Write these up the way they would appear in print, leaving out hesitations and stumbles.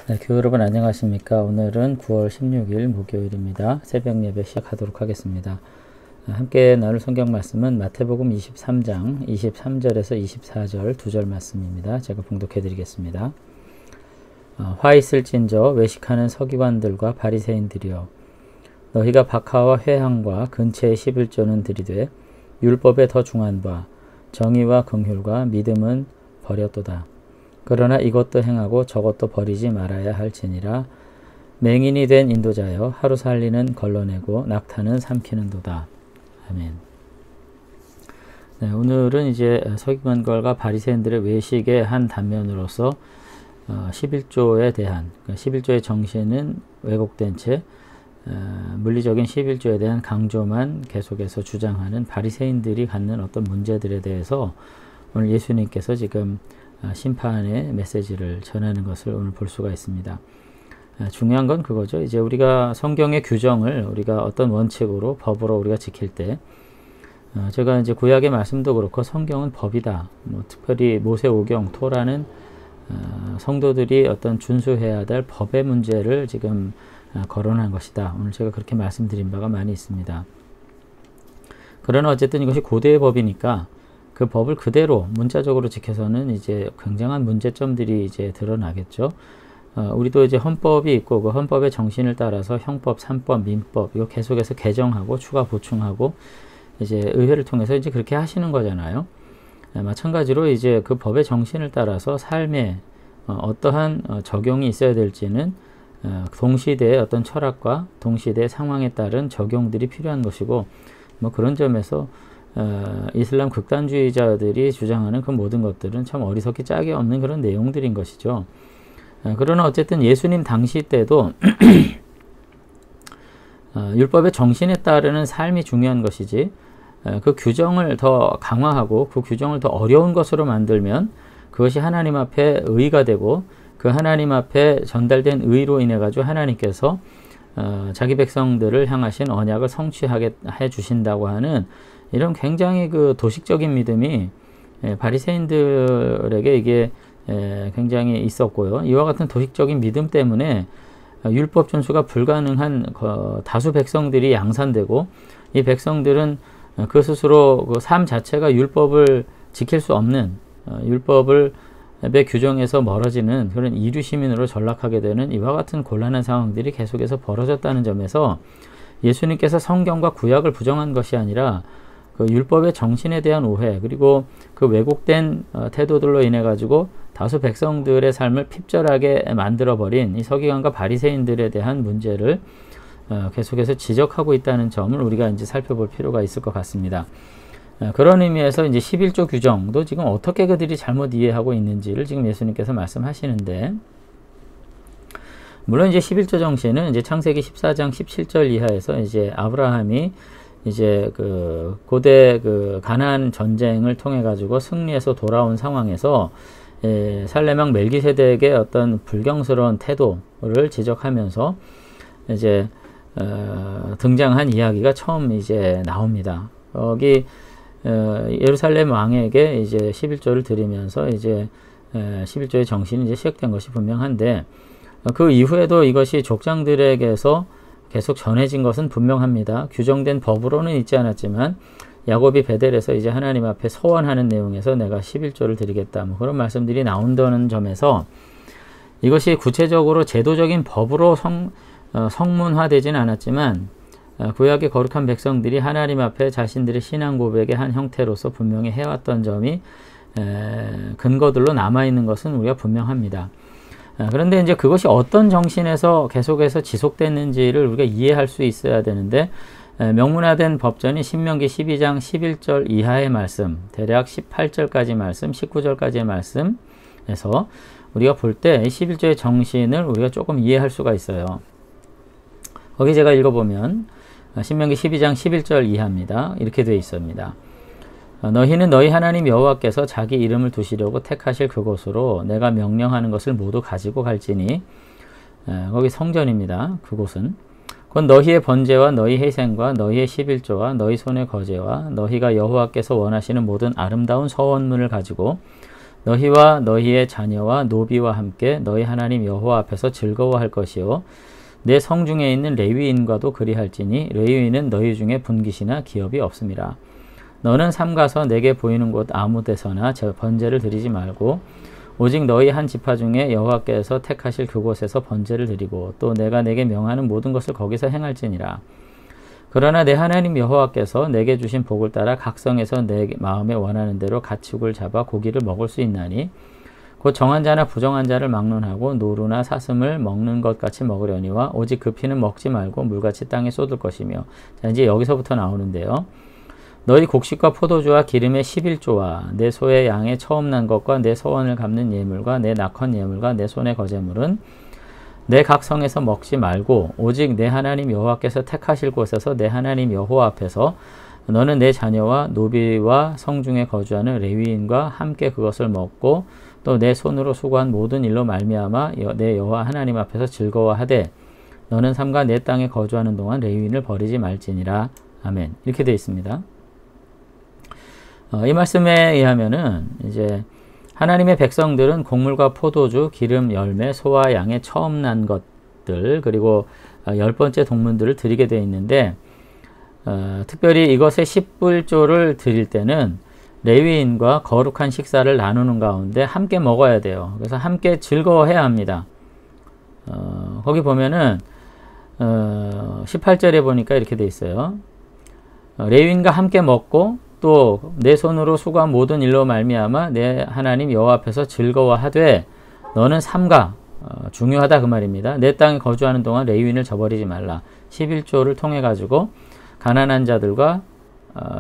네, 교회 여러분 안녕하십니까? 오늘은 9월 16일 목요일입니다. 새벽 예배 시작하도록 하겠습니다. 함께 나눌 성경 말씀은 마태복음 23장 23절에서 24절 2절 말씀입니다. 제가 봉독해 드리겠습니다. 화 있을진저 외식하는 서기관들과 바리새인들이여, 너희가 박하와 회향과 근체의 11조는 들이되 율법에 더 중한 바 정의와 긍휼과 믿음은 버렸도다. 그러나 이것도 행하고 저것도 버리지 말아야 할지니라. 맹인이 된 인도자여, 하루 살리는 걸러내고 낙타는 삼키는도다. 아멘. 네, 오늘은 이제 서기관들과 바리새인들의 외식의 한 단면으로서 11조에 대한, 11조의 정신은 왜곡된 채 물리적인 11조에 대한 강조만 계속해서 주장하는 바리새인들이 갖는 어떤 문제들에 대해서 오늘 예수님께서 지금 심판의 메시지를 전하는 것을 오늘 볼 수가 있습니다. 중요한 건 그거죠. 이제 우리가 성경의 규정을 우리가 어떤 원칙으로, 법으로 우리가 지킬 때, 제가 이제 구약의 말씀도 그렇고 성경은 법이다. 특별히 모세오경, 토라는 성도들이 어떤 준수해야 될 법의 문제를 지금 거론한 것이다. 오늘 제가 그렇게 말씀드린 바가 많이 있습니다. 그러나 어쨌든 이것이 고대의 법이니까 그 법을 그대로 문자적으로 지켜서는 이제 굉장한 문제점들이 이제 드러나겠죠. 우리도 이제 헌법이 있고 그 헌법의 정신을 따라서 형법, 산법, 민법 이거 계속해서 개정하고 추가 보충하고 이제 의회를 통해서 이제 그렇게 하시는 거잖아요. 마찬가지로 이제 그 법의 정신을 따라서 삶에 어떠한 적용이 있어야 될지는 동시대의 어떤 철학과 동시대의 상황에 따른 적용들이 필요한 것이고, 그런 점에서 이슬람 극단주의자들이 주장하는 그 모든 것들은 참 어리석기 짝이 없는 그런 내용들인 것이죠. 그러나 어쨌든 예수님 당시 때도 율법의 정신에 따르는 삶이 중요한 것이지, 그 규정을 더 강화하고 그 규정을 더 어려운 것으로 만들면 그것이 하나님 앞에 의가 되고, 그 하나님 앞에 전달된 의로 인해 가지고 하나님께서 자기 백성들을 향하신 언약을 성취하게 해 주신다고 하는 이런 굉장히 그 도식적인 믿음이 바리새인들에게 이게 굉장히 있었고요. 이와 같은 도식적인 믿음 때문에 율법 준수가 불가능한 다수 백성들이 양산되고, 이 백성들은 그 스스로 그 삶 자체가 율법을 지킬 수 없는, 율법의 규정에서 멀어지는 그런 이류 시민으로 전락하게 되는 이와 같은 곤란한 상황들이 계속해서 벌어졌다는 점에서 예수님께서 성경과 구약을 부정한 것이 아니라 그 율법의 정신에 대한 오해, 그리고 그 왜곡된 태도들로 인해 가지고 다수 백성들의 삶을 핍절하게 만들어버린 이 서기관과 바리새인들에 대한 문제를 계속해서 지적하고 있다는 점을 우리가 이제 살펴볼 필요가 있을 것 같습니다. 그런 의미에서 이제 11조 규정도 지금 어떻게 그들이 잘못 이해하고 있는지를 지금 예수님께서 말씀하시는데, 물론 이제 11조 정신은 이제 창세기 14장 17절 이하에서 이제 아브라함이 이제 그 고대 그 가나안 전쟁을 통해 가지고 승리해서 돌아온 상황에서 살레망 멜기세덱의 어떤 불경스러운 태도를 지적하면서 이제 등장한 이야기가 처음 이제 나옵니다. 거기 예루살렘 왕에게 이제 11조를 드리면서 이제 11조의 정신이 이제 시작된 것이 분명한데, 그 이후에도 이것이 족장들에게서 계속 전해진 것은 분명합니다. 규정된 법으로는 있지 않았지만 야곱이 베델에서 이제 하나님 앞에 서원하는 내용에서 내가 11조를 드리겠다, 그런 말씀들이 나온다는 점에서 이것이 구체적으로 제도적인 법으로 성문화되진 않았지만 구약의 거룩한 백성들이 하나님 앞에 자신들의 신앙 고백의 한 형태로서 분명히 해왔던 점이 근거들로 남아있는 것은 우리가 분명합니다. 그런데 이제 그것이 어떤 정신에서 계속해서 지속됐는지를 우리가 이해할 수 있어야 되는데, 명문화된 법전이 신명기 12장 11절 이하의 말씀, 대략 18절까지 말씀, 19절까지의 말씀에서 우리가 볼 때 11조의 정신을 우리가 조금 이해할 수가 있어요. 거기 제가 읽어보면 신명기 12장 11절 이하입니다. 이렇게 되어 있습니다. 너희는 너희 하나님 여호와께서 자기 이름을 두시려고 택하실 그곳으로 내가 명령하는 것을 모두 가지고 갈지니, 거기 성전입니다. 그곳은 곧 너희의 번제와 너희 회생과 너희의 11조와 너희 손의 거제와 너희가 여호와께서 원하시는 모든 아름다운 서원문을 가지고 너희와 너희의 자녀와 노비와 함께 너희 하나님 여호와 앞에서 즐거워할 것이요 내 성중에 있는 레위인과도 그리할지니 레위인은 너희 중에 분깃이나 기업이 없음이라. 너는 삼가서 내게 보이는 곳 아무 데서나 번제를 드리지 말고 오직 너희 한 지파 중에 여호와께서 택하실 그곳에서 번제를 드리고 또 내가 내게 명하는 모든 것을 거기서 행할지니라. 그러나 내 하나님 여호와께서 내게 주신 복을 따라 각 성에서 내 마음에 원하는 대로 가축을 잡아 고기를 먹을 수 있나니 곧 정한 자나 부정한 자를 막론하고 노루나 사슴을 먹는 것 같이 먹으려니와 오직 그 피는 먹지 말고 물같이 땅에 쏟을 것이며. 자, 이제 여기서부터 나오는데요. 너희 곡식과 포도주와 기름의 11조와 내 소의 양의 처음 난 것과 내 소원을 갚는 예물과 내 낙헌 예물과 내 손의 거제물은 내 각 성에서 먹지 말고 오직 내 하나님 여호와께서 택하실 곳에서 내 하나님 여호와 앞에서 너는 내 자녀와 노비와 성중에 거주하는 레위인과 함께 그것을 먹고 또 내 손으로 수고한 모든 일로 말미암아 내 여호와 하나님 앞에서 즐거워하되 너는 삼가 내 땅에 거주하는 동안 레위인을 버리지 말지니라. 아멘. 이렇게 되어 있습니다. 이 말씀에 의하면은 이제 하나님의 백성들은 곡물과 포도주, 기름, 열매, 소와 양의 처음 난 것들 그리고 10번째 동문들을 드리게 되어 있는데 특별히 이것의 10불조를 드릴 때는 레위인과 거룩한 식사를 나누는 가운데 함께 먹어야 돼요. 그래서 함께 즐거워해야 합니다. 거기 보면은 18절에 보니까 이렇게 되어 있어요. 레위인과 함께 먹고 또 내 손으로 수고한 모든 일로 말미암아 내 하나님 여호와 앞에서 즐거워하되 너는 삼가 중요하다 그 말입니다. 내 땅에 거주하는 동안 레위인을 저버리지 말라. 11조를 통해 가지고 가난한 자들과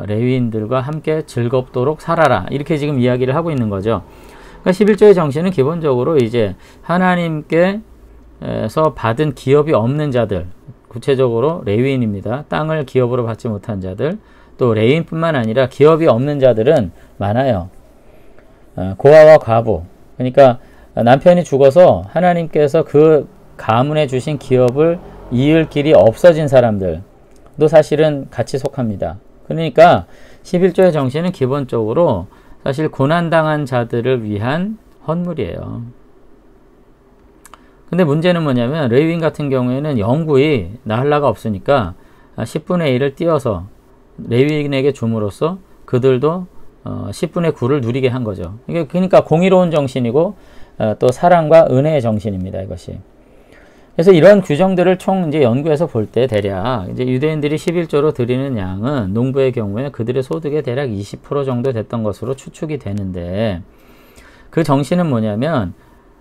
레위인들과 함께 즐겁도록 살아라. 이렇게 지금 이야기를 하고 있는 거죠. 그러니까 11조의 정신은 기본적으로 이제 하나님께서 받은 기업이 없는 자들, 구체적으로 레위인입니다. 땅을 기업으로 받지 못한 자들, 또 레위인뿐만 아니라 기업이 없는 자들은 많아요. 고아와 과부, 그러니까 남편이 죽어서 하나님께서 그 가문에 주신 기업을 이을 길이 없어진 사람들도 사실은 같이 속합니다. 그러니까 11조의 정신은 기본적으로 사실 고난당한 자들을 위한 헌물이에요. 근데 문제는 뭐냐면 레위인 같은 경우에는 영구히 나흘라가 없으니까 10분의 1을 띄어서 레위인에게 줌으로써 그들도 10분의 9를 누리게 한 거죠. 그러니까 공의로운 정신이고 또 사랑과 은혜의 정신입니다. 이것이. 그래서 이런 규정들을 총 이제 연구해서 볼 때 대략 이제 유대인들이 11조로 드리는 양은 농부의 경우에 그들의 소득의 대략 20% 정도 됐던 것으로 추측이 되는데 그 정신은 뭐냐면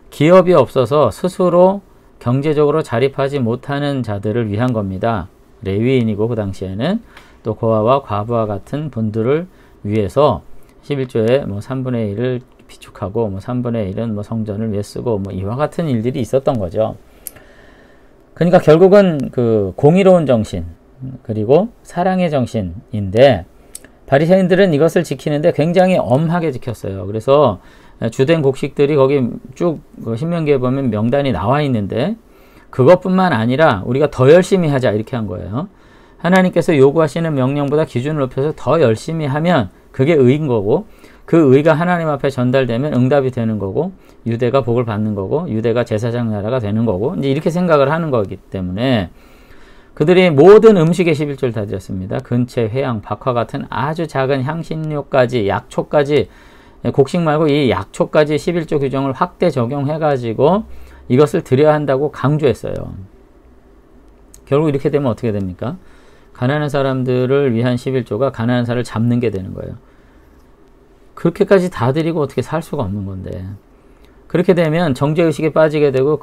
기업이 없어서 스스로 경제적으로 자립하지 못하는 자들을 위한 겁니다. 레위인이고 그 당시에는 또 고아와 과부와 같은 분들을 위해서 11조에 뭐 3분의 1을 비축하고 뭐 3분의 1은 뭐 성전을 위해 쓰고 뭐 이와 같은 일들이 있었던 거죠. 그러니까 결국은 그 공의로운 정신 그리고 사랑의 정신인데 바리새인들은 이것을 지키는데 굉장히 엄하게 지켰어요. 그래서 주된 곡식들이 거기 쭉 신명기에 보면 명단이 나와 있는데 그것뿐만 아니라 우리가 더 열심히 하자 이렇게 한 거예요. 하나님께서 요구하시는 명령보다 기준을 높여서 더 열심히 하면 그게 의인 거고 그 의가 하나님 앞에 전달되면 응답이 되는 거고 유대가 복을 받는 거고 유대가 제사장 나라가 되는 거고 이제 이렇게 생각을 하는 거기 때문에 그들이 모든 음식의 11조를 다 드렸습니다. 근채, 회양, 박화 같은 아주 작은 향신료까지 약초까지 곡식 말고 이 약초까지 11조 규정을 확대 적용해가지고 이것을 드려야 한다고 강조했어요. 결국 이렇게 되면 어떻게 됩니까? 가난한 사람들을 위한 11조가 가난한 사람을 잡는 게 되는 거예요. 그렇게까지 다 드리고 어떻게 살 수가 없는 건데. 그렇게 되면 정죄의식에 빠지게 되고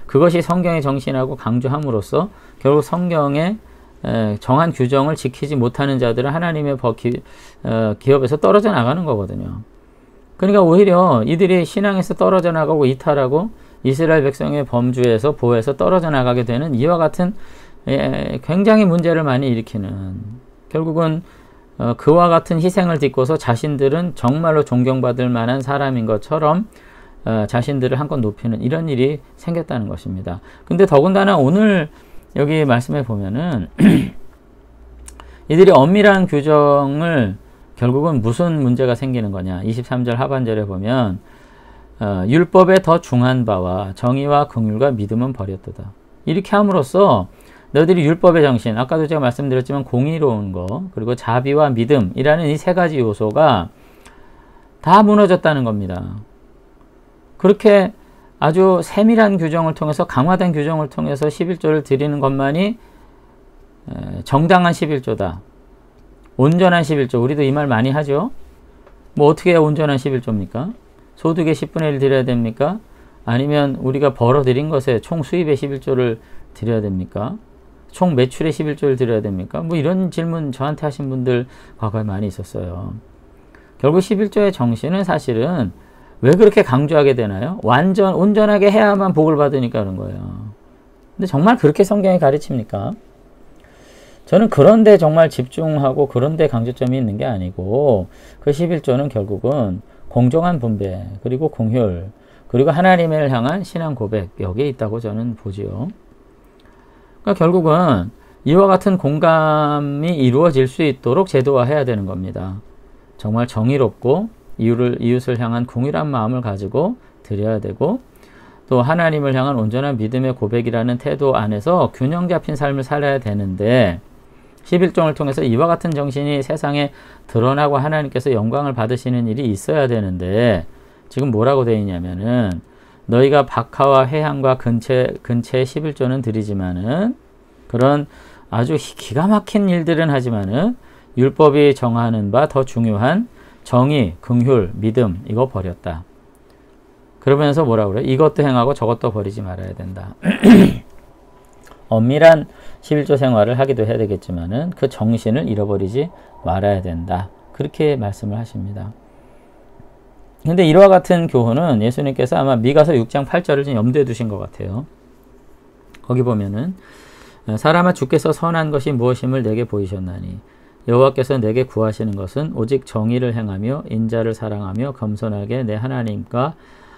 그것이 성경의 정신하고 강조함으로써 결국 성경의 정한 규정을 지키지 못하는 자들은 하나님의 기업에서 떨어져 나가는 거거든요. 그러니까 오히려 이들이 신앙에서 떨어져 나가고 이탈하고 이스라엘 백성의 범주에서 보호에서 떨어져 나가게 되는 이와 같은 굉장히 문제를 많이 일으키는 결국은 그와 같은 희생을 딛고서 자신들은 정말로 존경받을 만한 사람인 것처럼 자신들을 한껏 높이는 이런 일이 생겼다는 것입니다. 근데 더군다나 오늘 여기 말씀에 보면은 이들이 엄밀한 규정을 결국은 무슨 문제가 생기는 거냐. 23절 하반절에 보면 율법에 더 중한 바와 정의와 긍휼과 믿음은 버렸도다. 이렇게 함으로써 너희들이 율법의 정신, 아까도 제가 말씀드렸지만 공의로운 거, 그리고 자비와 믿음이라는 이 세 가지 요소가 다 무너졌다는 겁니다. 그렇게 아주 세밀한 규정을 통해서, 강화된 규정을 통해서 11조를 드리는 것만이 정당한 11조다. 온전한 11조. 우리도 이 말 많이 하죠. 뭐 어떻게 해야 온전한 11조입니까? 소득의 10분의 1 드려야 됩니까? 아니면 우리가 벌어들인 것에 총 수입의 11조를 드려야 됩니까? 총 매출의 11조를 드려야 됩니까? 뭐 이런 질문 저한테 하신 분들 과거에 많이 있었어요. 결국 11조의 정신은 사실은 왜 그렇게 강조하게 되나요? 온전하게 해야만 복을 받으니까 그런 거예요. 근데 정말 그렇게 성경이 가르칩니까? 저는 그런데 정말 집중하고 그런데 강조점이 있는 게 아니고, 그 11조는 결국은 공정한 분배, 그리고 공효, 그리고 하나님을 향한 신앙 고백, 여기에 있다고 저는 보지요. 그러니까 결국은 이와 같은 공감이 이루어질 수 있도록 제도화해야 되는 겁니다. 정말 정의롭고 이웃을 향한 궁일한 마음을 가지고 드려야 되고, 또 하나님을 향한 온전한 믿음의 고백이라는 태도 안에서 균형 잡힌 삶을 살아야 되는데, 11종을 통해서 이와 같은 정신이 세상에 드러나고 하나님께서 영광을 받으시는 일이 있어야 되는데, 지금 뭐라고 되어 있냐면은, 너희가 박하와 회향과 근체의 11조는 드리지만은, 그런 아주 기가 막힌 일들은 하지만은 율법이 정하는 바 더 중요한 정의, 긍휼, 믿음, 이거 버렸다. 그러면서 뭐라고 그래요? 이것도 행하고 저것도 버리지 말아야 된다. 엄밀한 11조 생활을 하기도 해야 되겠지만은 그 정신을 잃어버리지 말아야 된다. 그렇게 말씀을 하십니다. 근데 이와 같은 교훈은 예수님께서 아마 미가서 6장 8절을 좀 염두에 두신 것 같아요. 거기 보면은, 사람아 주께서 선한 것이 무엇임을 내게 보이셨나니 여호와께서 내게 구하시는 것은 오직 정의를 행하며 인자를 사랑하며 겸손하게 내 하나님과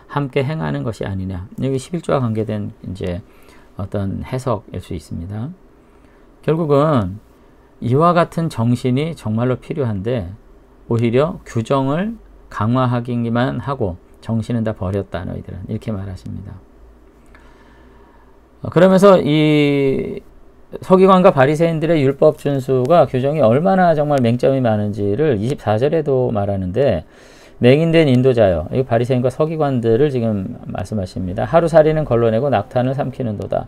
함께 행하는 것이 아니냐. 여기 11조와 관계된 이제 어떤 해석일 수 있습니다. 결국은 이와 같은 정신이 정말로 필요한데, 오히려 규정을 강화하기만 하고 정신은 다 버렸다 너희들은, 이렇게 말하십니다. 그러면서 이 서기관과 바리새인들의 율법 준수가 규정이 얼마나 정말 맹점이 많은지를 24절에도 말하는데, 맹인된 인도자여, 이 바리새인과 서기관들을 지금 말씀하십니다. 하루살이는 걸러내고 낙탄을 삼키는도다.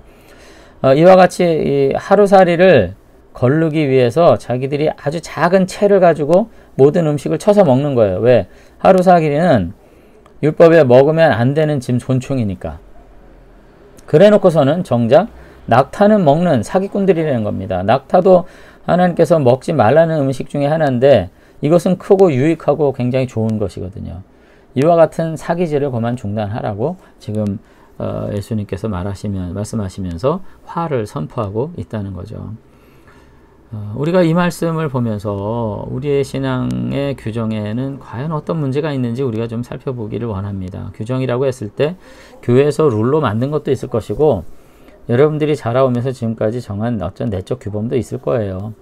이와 같이 이 하루살이를 거르기 위해서 자기들이 아주 작은 채를 가지고 모든 음식을 쳐서 먹는 거예요. 왜? 하루살이는 율법에 먹으면 안 되는 곤충이니까. 그래 놓고서는 정작 낙타는 먹는 사기꾼들이라는 겁니다. 낙타도 하나님께서 먹지 말라는 음식 중에 하나인데, 이것은 크고 유익하고 굉장히 좋은 것이거든요. 이와 같은 사기질을 그만 중단하라고 지금 예수님께서 말씀하시면서 화를 선포하고 있다는 거죠. 우리가 이 말씀을 보면서 우리의 신앙의 규정에는 과연 어떤 문제가 있는지 우리가 좀 살펴보기를 원합니다. 규정이라고 했을 때 교회에서 룰로 만든 것도 있을 것이고, 여러분들이 자라오면서 지금까지 정한 어떤 내적 규범도 있을 거예요.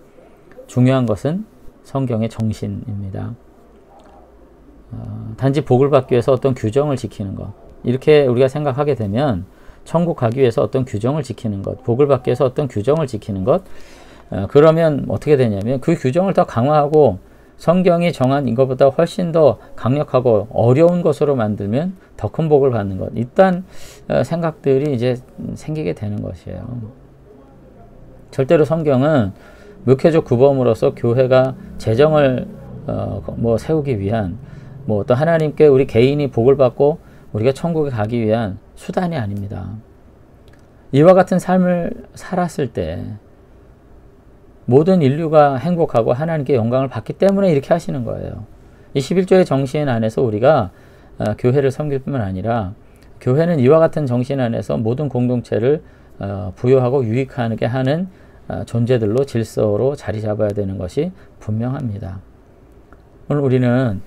중요한 것은 성경의 정신입니다. 단지 복을 받기 위해서 어떤 규정을 지키는 것, 이렇게 우리가 생각하게 되면 천국 가기 위해서 어떤 규정을 지키는 것, 복을 받기 위해서 어떤 규정을 지키는 것, 그러면 어떻게 되냐면 그 규정을 더 강화하고 성경이 정한 이것보다 훨씬 더 강력하고 어려운 것으로 만들면 더 큰 복을 받는 것, 이딴 생각들이 이제 생기게 되는 것이에요. 절대로 성경은 목회적 규범으로서 교회가 재정을 세우기 위한, 또 하나님께 우리 개인이 복을 받고 우리가 천국에 가기 위한 수단이 아닙니다. 이와 같은 삶을 살았을 때 모든 인류가 행복하고 하나님께 영광을 받기 때문에 이렇게 하시는 거예요. 이 11조의 정신 안에서 우리가 교회를 섬길 뿐만 아니라, 교회는 이와 같은 정신 안에서 모든 공동체를 부여하고 유익하게 하는 존재들로, 질서로 자리 잡아야 되는 것이 분명합니다. 오늘 우리는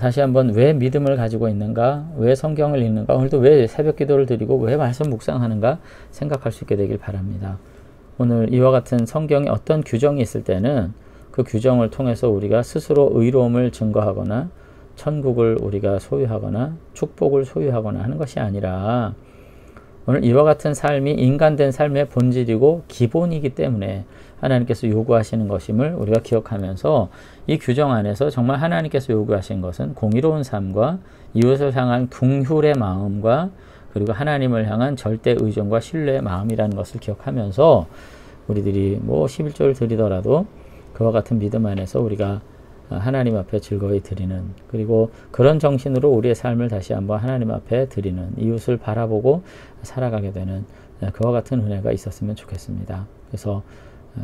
다시 한번 왜 믿음을 가지고 있는가, 왜 성경을 읽는가, 오늘도 왜 새벽 기도를 드리고 왜 말씀 묵상하는가 생각할 수 있게 되길 바랍니다. 오늘 이와 같은 성경에 어떤 규정이 있을 때는 그 규정을 통해서 우리가 스스로 의로움을 증거하거나 천국을 우리가 소유하거나 축복을 소유하거나 하는 것이 아니라 오늘 이와 같은 삶이 인간된 삶의 본질이고 기본이기 때문에 하나님께서 요구하시는 것임을 우리가 기억하면서 이 규정 안에서 정말 하나님께서 요구하신 것은 공의로운 삶과 이웃을 향한 긍휼의 마음과 그리고 하나님을 향한 절대 의존과 신뢰의 마음이라는 것을 기억하면서 우리들이 11조를 드리더라도 그와 같은 믿음 안에서 우리가 하나님 앞에 즐거이 드리는, 그리고 그런 정신으로 우리의 삶을 다시 한번 하나님 앞에 드리는, 이웃을 바라보고 살아가게 되는 그와 같은 은혜가 있었으면 좋겠습니다. 그래서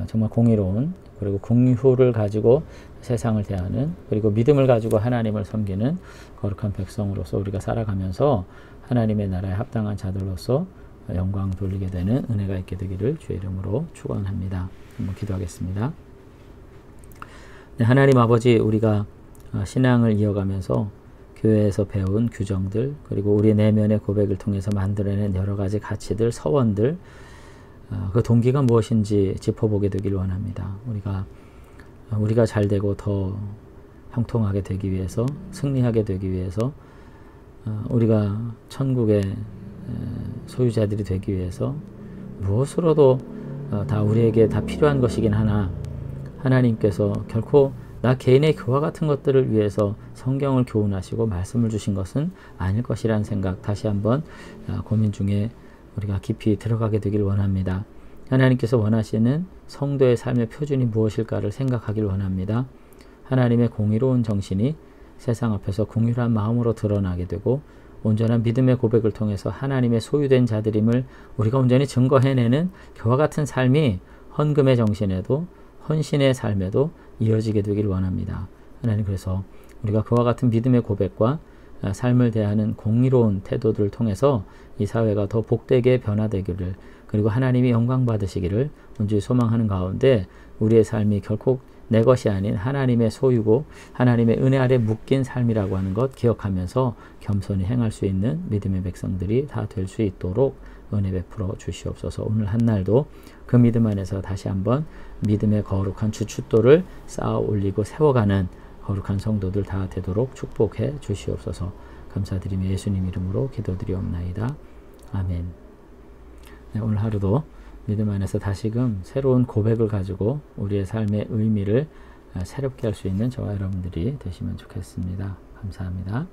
정말 공의로운, 그리고 긍휼을 가지고 세상을 대하는, 그리고 믿음을 가지고 하나님을 섬기는 거룩한 백성으로서 우리가 살아가면서 하나님의 나라에 합당한 자들로서 영광 돌리게 되는 은혜가 있게 되기를 주의 이름으로 축원합니다. 한번 기도하겠습니다. 네, 하나님 아버지, 우리가 신앙을 이어가면서 교회에서 배운 규정들, 그리고 우리 내면의 고백을 통해서 만들어낸 여러 가지 가치들, 서원들, 그 동기가 무엇인지 짚어보게 되길 원합니다. 우리가 잘되고 더 형통하게 되기 위해서, 승리하게 되기 위해서, 우리가 천국의 소유자들이 되기 위해서 무엇으로도 다 우리에게 다 필요한 것이긴 하나, 하나님께서 결코 나 개인의 그와 같은 것들을 위해서 성경을 교훈하시고 말씀을 주신 것은 아닐 것이라는 생각 다시 한번 고민 중에 우리가 깊이 들어가게 되길 원합니다. 하나님께서 원하시는 성도의 삶의 표준이 무엇일까를 생각하길 원합니다. 하나님의 공의로운 정신이 세상 앞에서 긍휼한 마음으로 드러나게 되고 온전한 믿음의 고백을 통해서 하나님의 소유된 자들임을 우리가 온전히 증거해내는 그와 같은 삶이 헌금의 정신에도 헌신의 삶에도 이어지게 되길 원합니다. 하나님, 그래서 우리가 그와 같은 믿음의 고백과 삶을 대하는 공의로운 태도들을 통해서 이 사회가 더 복되게 변화되기를, 그리고 하나님이 영광 받으시기를 온전히 소망하는 가운데 우리의 삶이 결코 내 것이 아닌 하나님의 소유고 하나님의 은혜 아래 묶인 삶이라고 하는 것 기억하면서 겸손히 행할 수 있는 믿음의 백성들이 다 될 수 있도록 은혜 베풀어 주시옵소서. 오늘 한 날도 그 믿음 안에서 다시 한번 믿음의 거룩한 주춧돌을 쌓아 올리고 세워가는 거룩한 성도들 다 되도록 축복해 주시옵소서. 감사드리며 예수님 이름으로 기도드리옵나이다. 아멘. 네, 오늘 하루도 믿음 안에서 다시금 새로운 고백을 가지고 우리의 삶의 의미를 새롭게 할 수 있는 저와 여러분들이 되시면 좋겠습니다. 감사합니다.